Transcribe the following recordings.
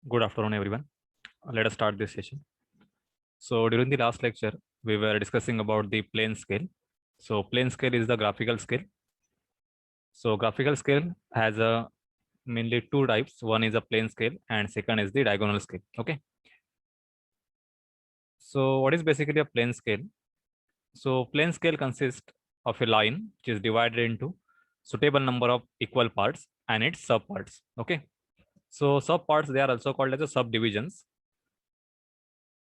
Good afternoon, everyone. Let us start this session. So during the last lecture, we were discussing about the plane scale. So plane scale is the graphical scale. So graphical scale has a mainly two types. One is a plane scale and second is the diagonal scale. Okay. So what is basically a plane scale? So plane scale consists of a line which is divided into suitable number of equal parts and its subparts. Okay. So subparts, they are also called as a subdivisions.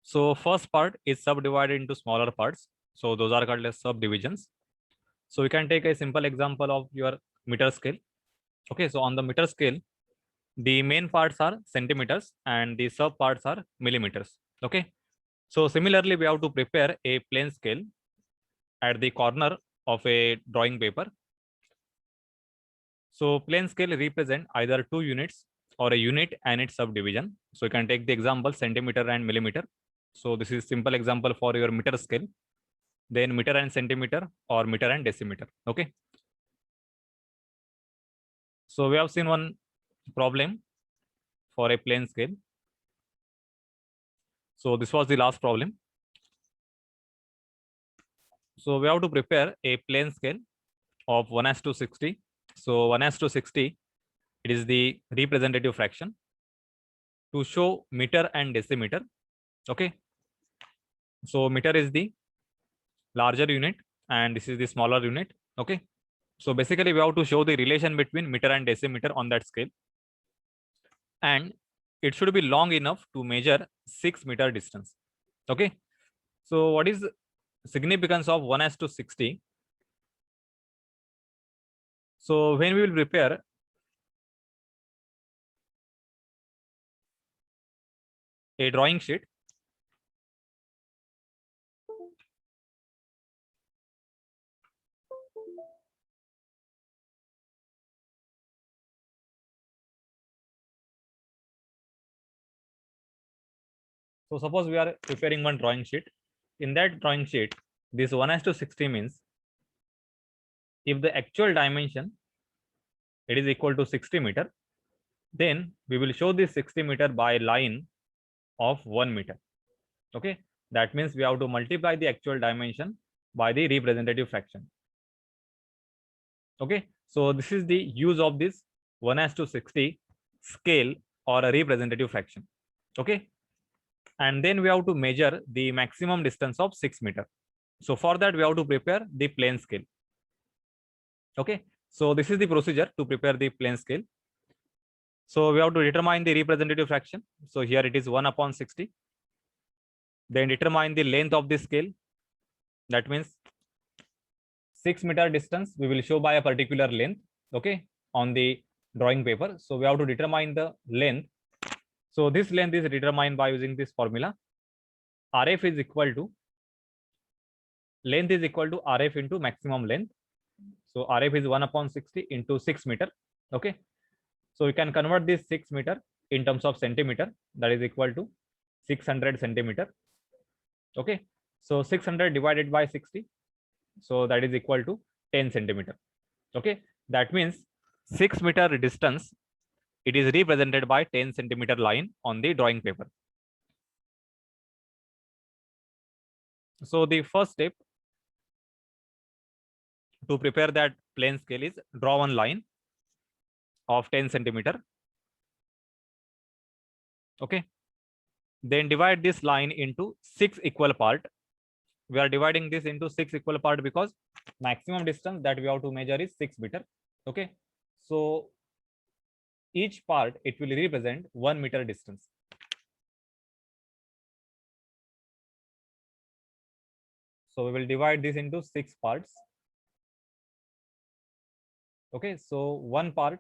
So first part is subdivided into smaller parts. So those are called as subdivisions. So we can take a simple example of your meter scale. Okay, so on the meter scale, the main parts are centimeters and the sub parts are millimeters. Okay, so similarly, we have to prepare a plane scale at the corner of a drawing paper. So plane scale represent either two units or a unit and its subdivision. So you can take the example centimeter and millimeter. So this is simple example for your meter scale. Then meter and centimeter or meter and decimeter. Okay. So we have seen one problem for a plane scale. So this was the last problem. So we have to prepare a plane scale of 1:60. So 1:60, it is the representative fraction to show meter and decimeter. Okay. So meter is the larger unit and this is the smaller unit. Okay. So basically we have to show the relation between meter and decimeter on that scale. And it should be long enough to measure 6 meter distance. Okay. So what is significance of 1:60? So when we will prepare a drawing sheet, so suppose we are preparing one drawing sheet. In that drawing sheet, this 1:60 means if the actual dimension it is equal to 60 meter, then we will show this 60 meter by line of 1 meter. Okay, that means we have to multiply the actual dimension by the representative fraction. Okay, so this is the use of this 1:60 scale or a representative fraction. Okay, and then we have to measure the maximum distance of 6 meter. So for that we have to prepare the plane scale. Okay, so this is the procedure to prepare the plane scale. So we have to determine the representative fraction. So here it is 1/60. Then determine the length of the scale. That means 6 meter distance we will show by a particular length. Okay, on the drawing paper. So we have to determine the length. So this length is determined by using this formula. RF is equal to length is equal to RF into maximum length. So RF is 1/60 into 6 meter. Okay, so we can convert this 6 meter in terms of centimeter. That is equal to 600 centimeter. Okay, so 600 divided by 60, so that is equal to 10 centimeter. Okay, that means 6 meter distance, it is represented by 10 centimeter line on the drawing paper. So the first step to prepare that plane scale is draw one line of 10 centimeter. Okay, then divide this line into 6 equal part. We are dividing this into 6 equal part because maximum distance that we have to measure is 6 meter. Okay, so each part it will represent 1 meter distance. So we will divide this into 6 parts. Okay, so one part,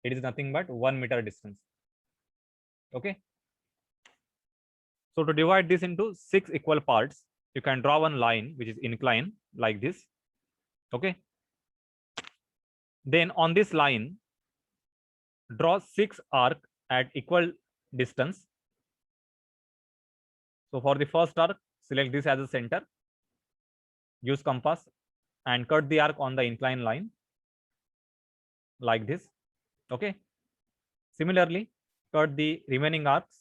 it is nothing but 1 meter distance. Okay, so to divide this into 6 equal parts, you can draw one line which is inclined like this. Okay, then on this line draw 6 arc at equal distance. So for the first arc, select this as a center, use compass and cut the arc on the inclined line like this. Okay, Similarly, cut the remaining arcs.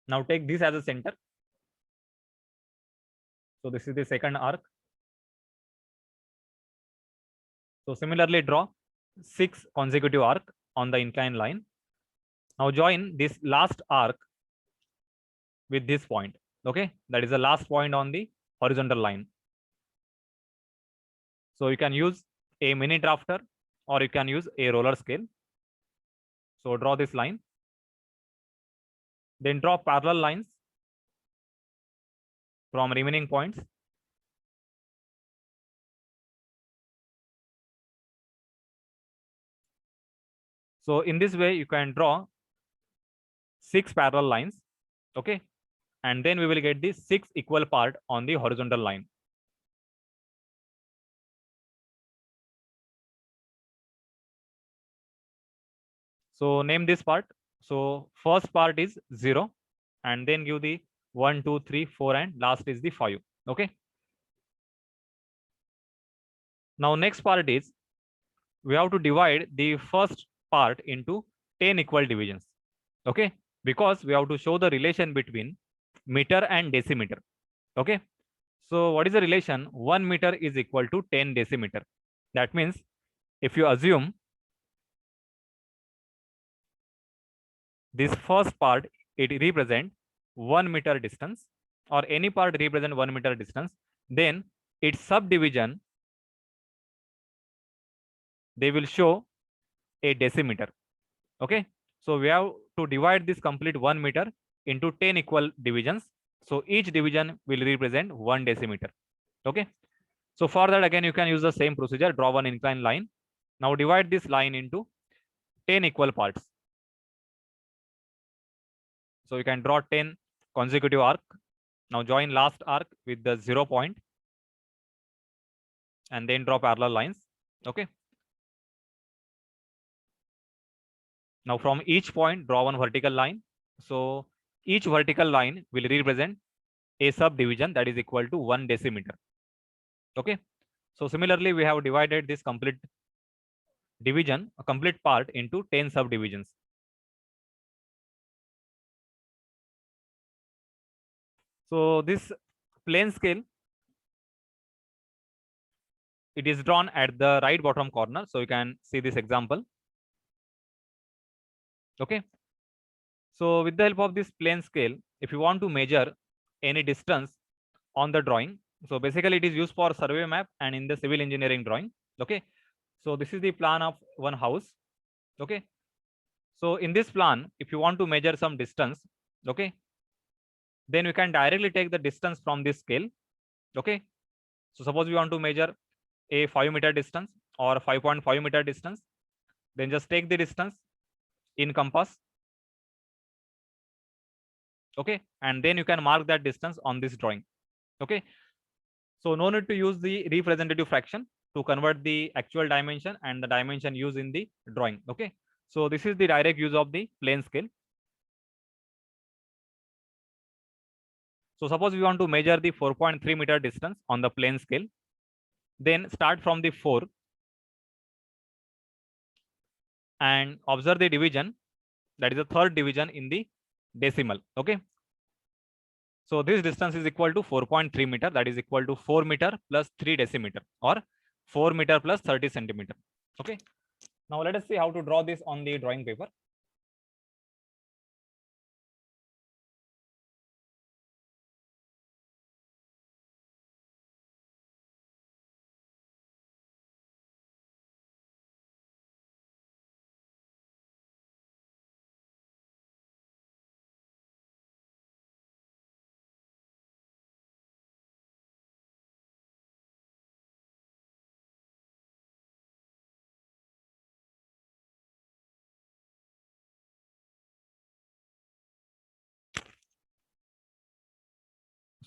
Now take this as a center. So this is the second arc. So similarly, draw 6 consecutive arcs on the inclined line. Now join this last arc with this point. Okay, that is the last point on the horizontal line. So you can use a mini drafter or you can use a roller scale. So draw this line. Then draw parallel lines from remaining points. So in this way, you can draw 6 parallel lines. Okay, and then we will get the 6 equal part on the horizontal line. So name this part. So first part is 0, and then give the 1, 2, 3, 4, and last is the 5. Okay. Now next part is we have to divide the first part into 10 equal divisions. Okay, because we have to show the relation between meter and decimeter. Okay, so what is the relation? 1 meter is equal to 10 decimeter. That means if you assume this first part, it represent 1 meter distance, or any part represent 1 meter distance, then its subdivision, they will show a decimeter. Okay, so we have to divide this complete 1 meter into 10 equal divisions. So each division will represent 1 decimeter. Okay, so for that, again, you can use the same procedure. Draw one inclined line. Now divide this line into 10 equal parts. So you can draw 10 consecutive arc. Now join last arc with the 0 point and then draw parallel lines. Okay. Now from each point, draw one vertical line. So each vertical line will represent a subdivision that is equal to 1 decimeter. Okay. So similarly, we have divided this complete division, a complete part, into 10 subdivisions. So this plane scale, it is drawn at the right bottom corner. So you can see this example. Okay. So with the help of this plane scale, if you want to measure any distance on the drawing, so basically it is used for survey map and in the civil engineering drawing. Okay. So this is the plan of one house. Okay. So in this plan, if you want to measure some distance, okay, then we can directly take the distance from this scale. Okay. So suppose we want to measure a 5-meter distance or 5.5-meter distance, then just take the distance in compass. Okay, and then you can mark that distance on this drawing. Okay, so no need to use the representative fraction to convert the actual dimension and the dimension used in the drawing. Okay, so this is the direct use of the plane scale. So suppose we want to measure the 4.3-meter distance on the plane scale, then start from the 4 and observe the division, that is the third division in the decimal. Okay, so this distance is equal to 4.3 meter, that is equal to 4 meter plus 3 decimeter, or 4 meter plus 30 centimeter. Okay, now let us see how to draw this on the drawing paper.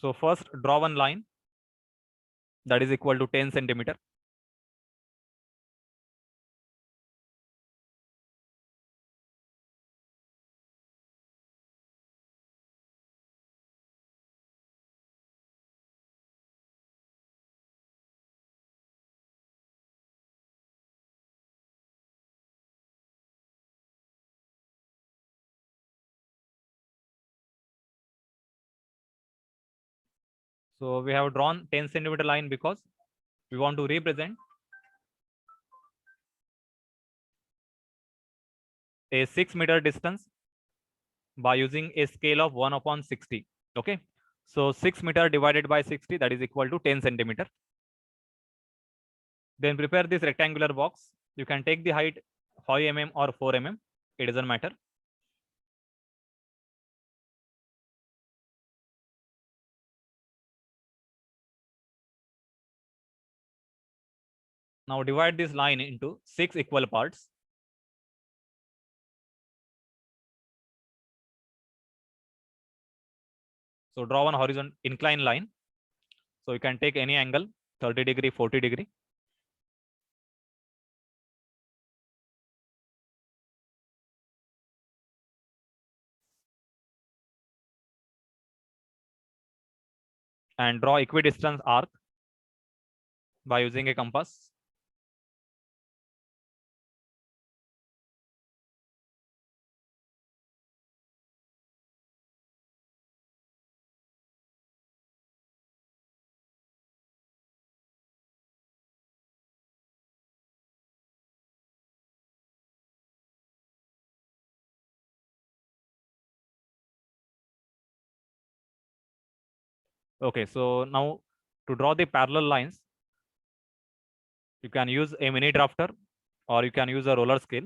So first draw one line that is equal to 10 centimeter. So we have drawn 10 centimeter line because we want to represent a 6-meter distance by using a scale of 1/60. Okay. So 6 meter divided by 60, that is equal to 10 centimeter. Then prepare this rectangular box. You can take the height 5 mm or 4 mm. It doesn't matter. Now divide this line into 6 equal parts. So draw one horizontal inclined line. So you can take any angle, 30 degree, 40 degree. And draw equidistant arc by using a compass. Okay, so now to draw the parallel lines, you can use a mini drafter or you can use a roller scale.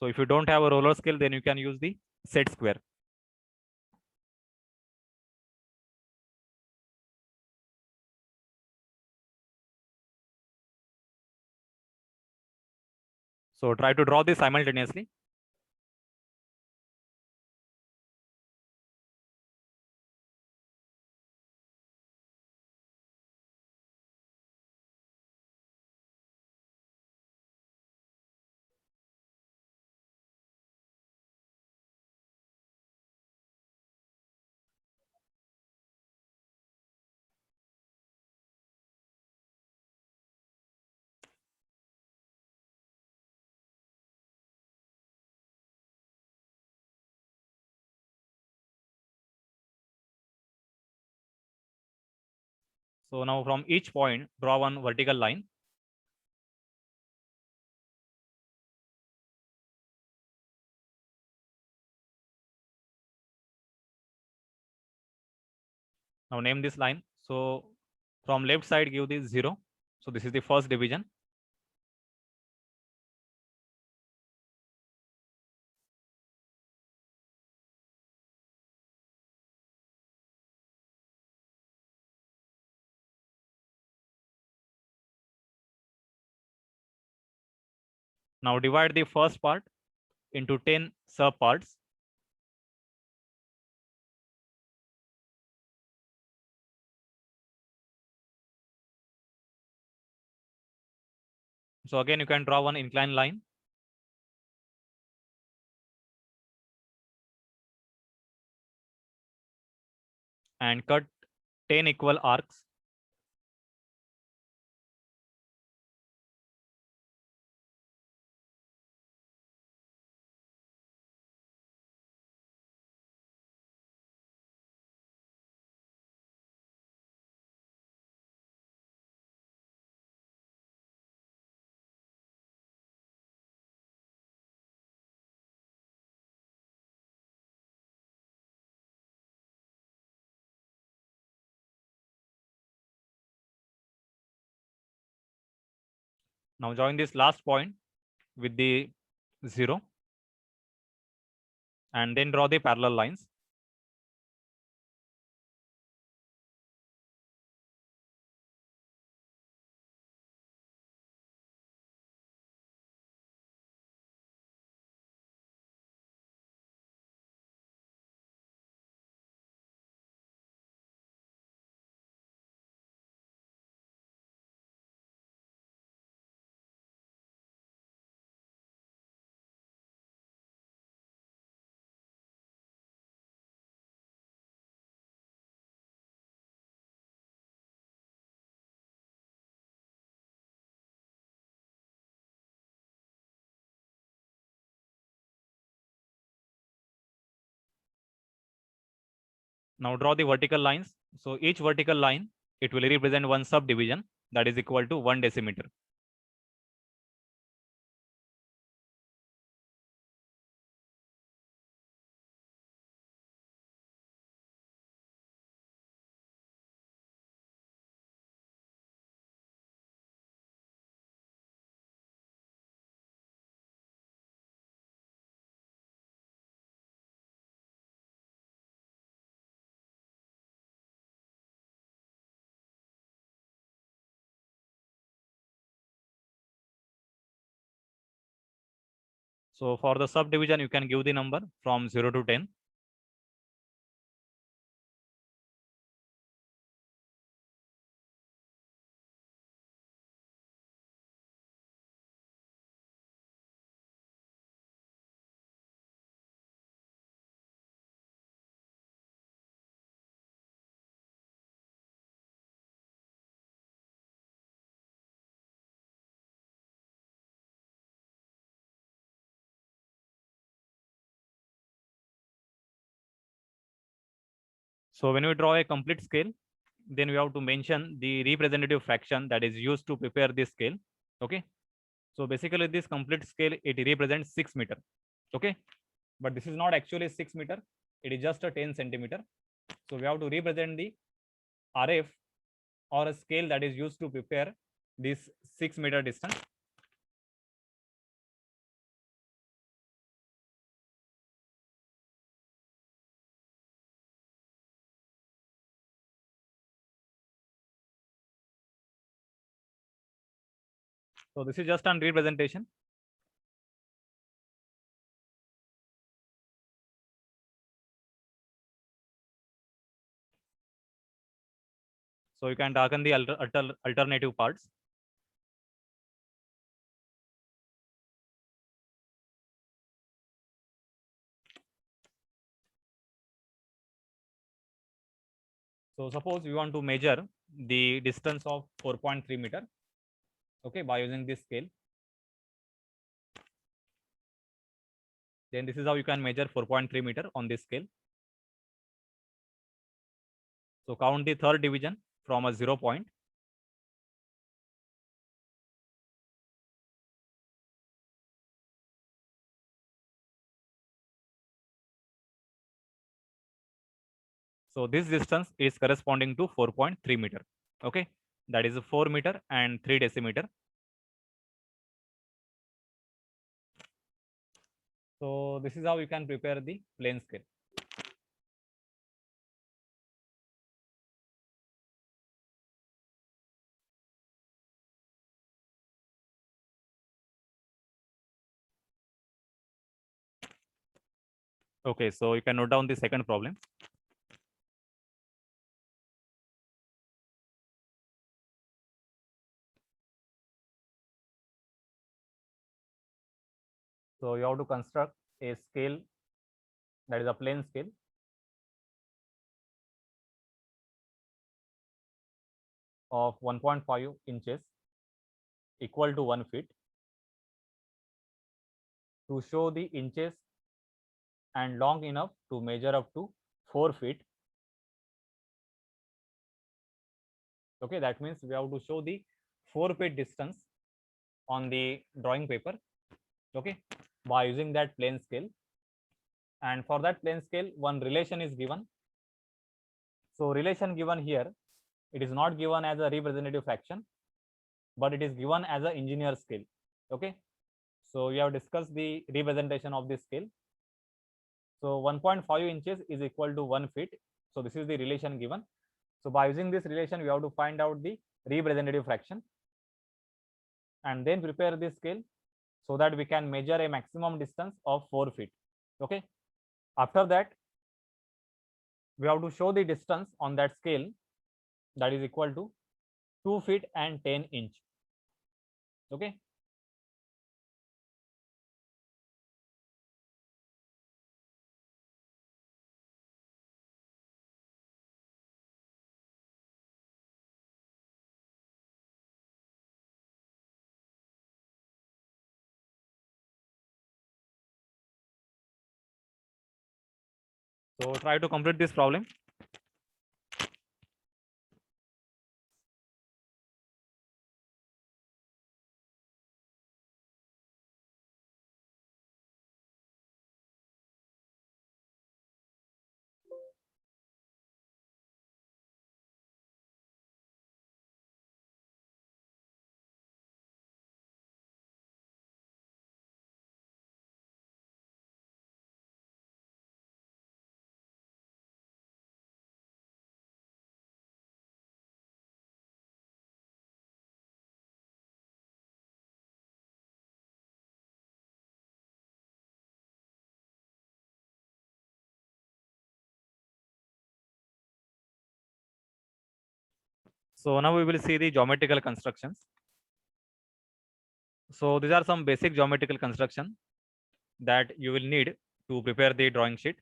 So if you don't have a roller scale, then you can use the set square. So try to draw this simultaneously. So now from each point, draw one vertical line. Now name this line. So from left side, give this 0. So this is the first division. Now divide the first part into 10 sub parts. So again, you can draw one inclined line. And cut 10 equal arcs. Now join this last point with the 0 and then draw the parallel lines. Now draw the vertical lines. So each vertical line, it will represent one subdivision that is equal to 1 decimeter. So for the subdivision, you can give the number from 0 to 10. So when we draw a complete scale, then we have to mention the representative fraction that is used to prepare this scale. Okay. So basically this complete scale, it represents 6 meter. Okay. But this is not actually 6 meter. It is just a 10 centimeter. So we have to represent the RF or a scale that is used to prepare this 6 meter distance. So this is just an representation. So you can darken the alternative parts. So suppose we want to measure the distance of 4.3 meter, okay, by using this scale. Then this is how you can measure 4.3 meter on this scale. So count the third division from a 0 point. So this distance is corresponding to 4.3 meter. Okay, that is 4 meter and 3 decimeter. So this is how you can prepare the plane scale. Okay, so you can note down the second problem. So you have to construct a scale that is a plane scale of 1.5 inches equal to 1 feet to show the inches and long enough to measure up to 4 feet. Okay, that means we have to show the 4 feet distance on the drawing paper, okay, by using that plane scale. And for that plane scale, one relation is given. So relation given here, it is not given as a representative fraction, but it is given as an engineer scale. Okay, so we have discussed the representation of this scale. So 1.5 inches is equal to 1 feet. So this is the relation given. So by using this relation, we have to find out the representative fraction and then prepare this scale so that we can measure a maximum distance of 4 feet. Okay, after that, we have to show the distance on that scale that is equal to 2 feet and 10 inch. Okay, so try to complete this problem. So now we will see the geometrical constructions. So these are some basic geometrical construction that you will need to prepare the drawing sheet.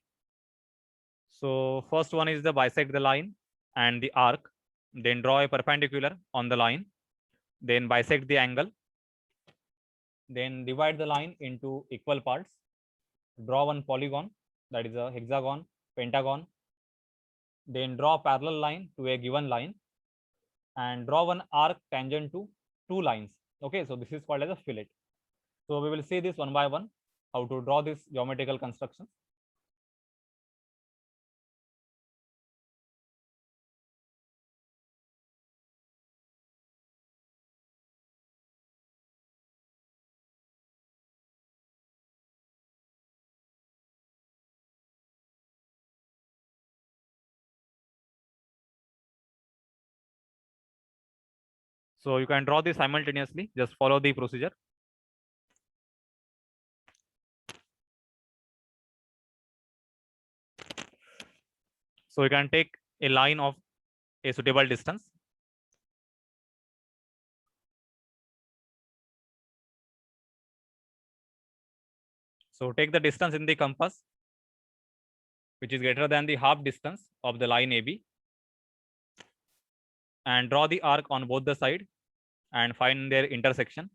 So first one is the bisect the line and the arc, then draw a perpendicular on the line, then bisect the angle, then divide the line into equal parts, draw one polygon, that is a hexagon, pentagon, then draw a parallel line to a given line, and draw one arc tangent to two lines. Okay, so this is called as a fillet. So we will see this one by one, how to draw this geometrical construction. So you can draw this simultaneously, just follow the procedure. So you can take a line of a suitable distance. So take the distance in the compass, which is greater than the half distance of the line AB, and draw the arc on both the side and find their intersection.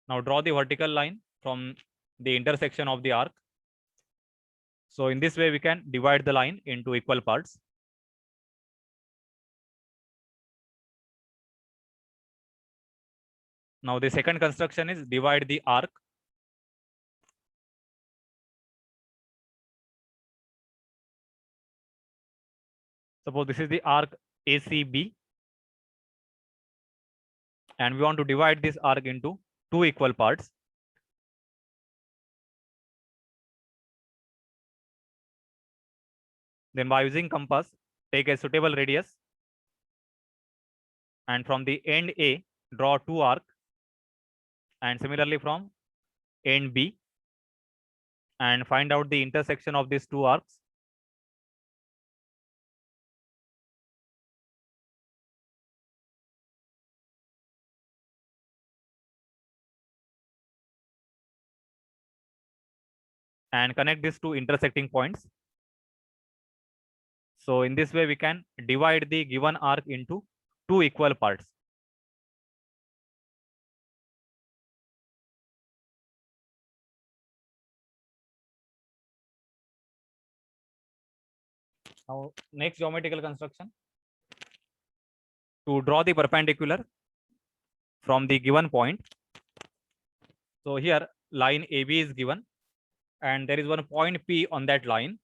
Now draw the vertical line from the intersection of the arc. So in this way, we can divide the line into equal parts. Now the second construction is divide the arc. Suppose this is the arc ACB, and we want to divide this arc into two equal parts. Then by using compass, take a suitable radius, and from the end A, draw two arcs, and similarly from end B, and find out the intersection of these two arcs. And connect these two intersecting points. So in this way, we can divide the given arc into two equal parts. Now, next geometrical construction. To draw the perpendicular from the given point. So here line AB is given, and there is one point P on that line.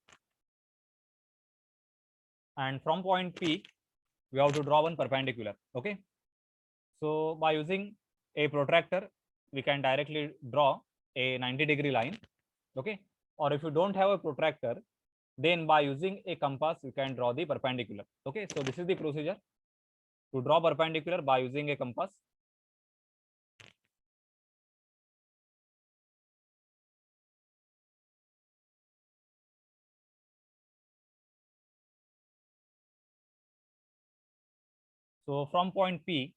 And from point P, we have to draw one perpendicular. Okay. So by using a protractor, we can directly draw a 90-degree line. Okay. Or if you don't have a protractor, then by using a compass, you can draw the perpendicular. Okay. So this is the procedure to draw perpendicular by using a compass. So from point P,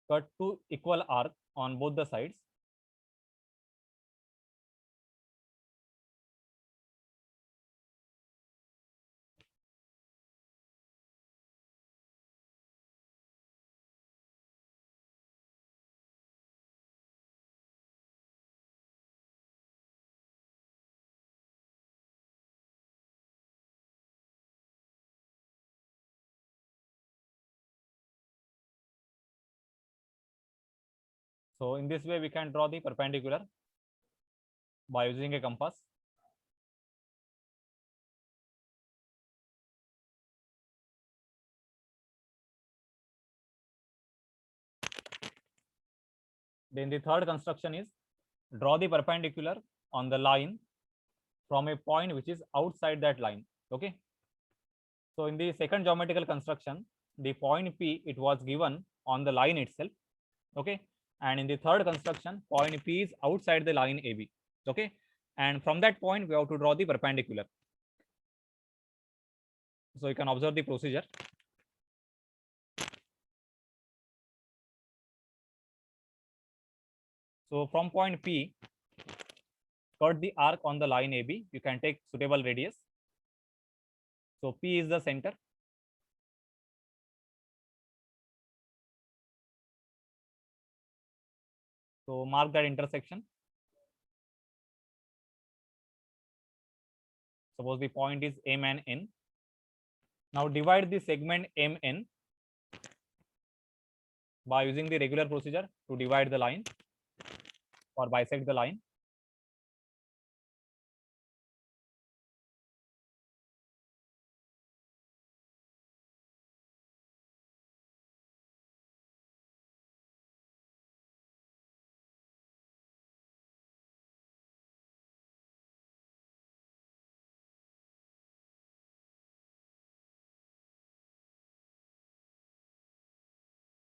cut two equal arcs on both the sides. So in this way, we can draw the perpendicular by using a compass. Then the third construction is draw the perpendicular on the line from a point which is outside that line. Okay. So in the second geometrical construction, the point P, it was given on the line itself. Okay. And in the third construction, point P is outside the line AB. Okay, and from that point we have to draw the perpendicular. So you can observe the procedure. So from point P, cut the arc on the line AB. You can take suitable radius. So P is the center. So mark that intersection. Suppose the point is M and N. Now divide the segment MN by using the regular procedure to divide the line or bisect the line.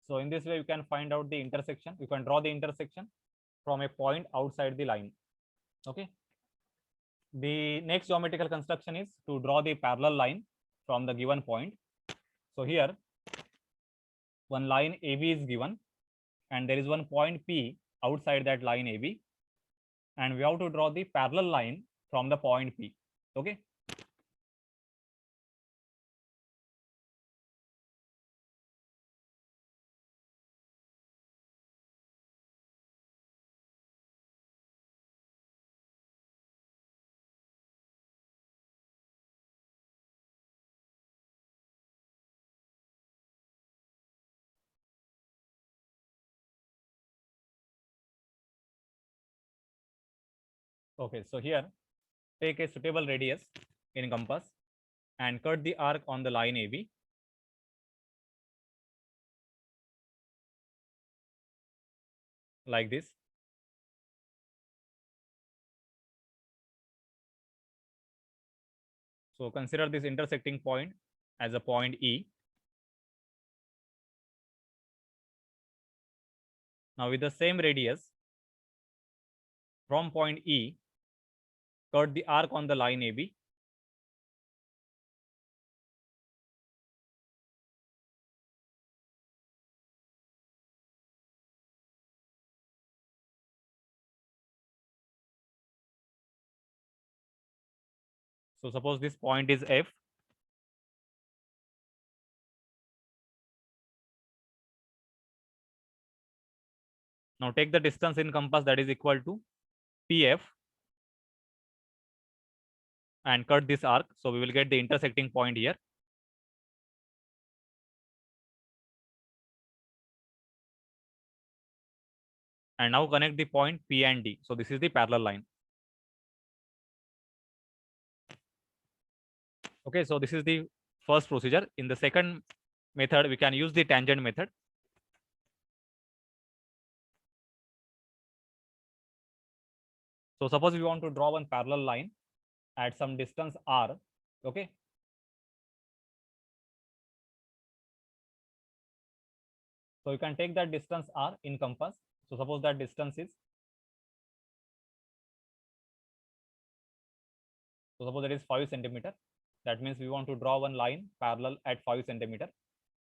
So in this way, you can find out the intersection. You can draw the intersection from a point outside the line. Okay. The next geometrical construction is to draw the parallel line from the given point. So here, one line AB is given, and there is one point P outside that line AB, and we have to draw the parallel line from the point P. Okay. Okay, so here take a suitable radius in compass and cut the arc on the line AB. Like this. So consider this intersecting point as a point E. Now with the same radius from point E, cut the arc on the line AB. So suppose this point is F. Now take the distance in compass that is equal to PF and cut this arc. So we will get the intersecting point here. And now connect the point P and D. So this is the parallel line. Okay, so this is the first procedure. In the second method, we can use the tangent method. So suppose we want to draw one parallel line at some distance R. Okay. So you can take that distance R in compass. So suppose that distance is, so suppose that is 5 centimeter. That means we want to draw one line parallel at 5 centimeter.